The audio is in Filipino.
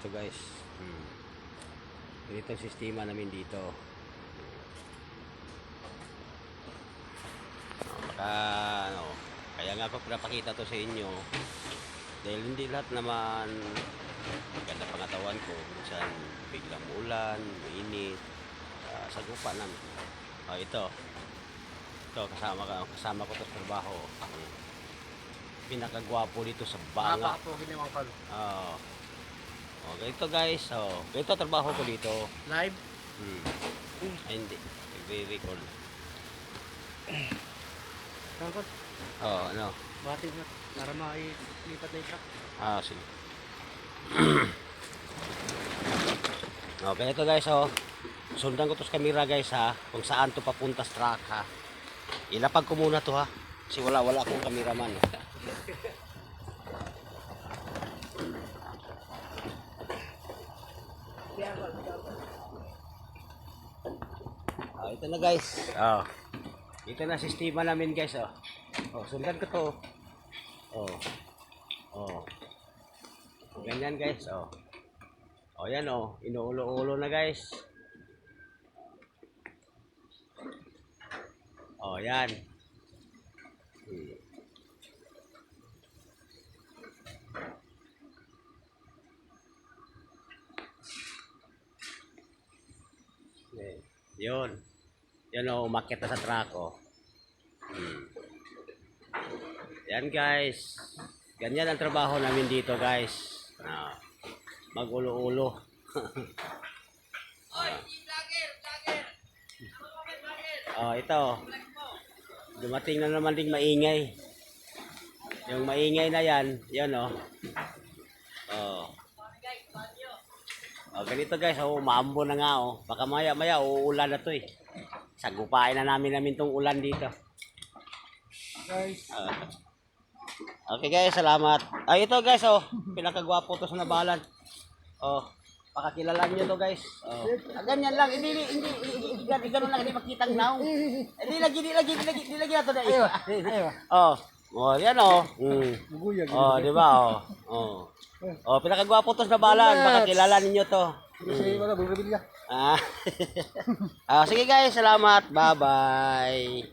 Ito guys. Ganito ang sistema namin dito. Baka ano, kaya nga ako pinapakita to sa inyo. Dahil hindi lahat naman maganda pangatawan ko. Minsan biglang ulan, mainit, sagupa namin. Ito. Ito kasama ko to sa trabaho. Pinakagwapo dito sa banga. Ganito guys. Ganito trabaho ko dito. Live? Ay, hindi. Nagre-record. Tangkot? Ano? Bati na. Para mailipat na yung truck. Sige. Ganito guys, sundan ko to sa camera guys ha. Kung saan to papunta sa truck ha. Ilapag ko muna to ha. Kasi wala akong cameraman. Ito na guys. Ito na sistema namin guys. Sundan ko to. Ganyan guys. Yan inuulo-ulo na guys. Yan. Yun. Yan umakyat na sa truck Yan guys. Ganyan ang trabaho namin dito guys. Mag-ulo-ulo. Ito. Dumating na naman ding maingay. Yung maingay na yan, ganito guys, maambo na nga Baka maya uulan na to Sagupain na namin tong ulan dito. Guys. Okay guys, salamat. Ito guys, pinakagwapo to sa Nabalan. Pakakilalan nyo to guys. Ganyan lang, hindi ganun lang, hindi makitang naong. Hindi lagi na to dahil. Yan di ba pinakagwapo to sa Nabalan, pakakilalan niyo to. Sige guys, salamat. Bye-bye.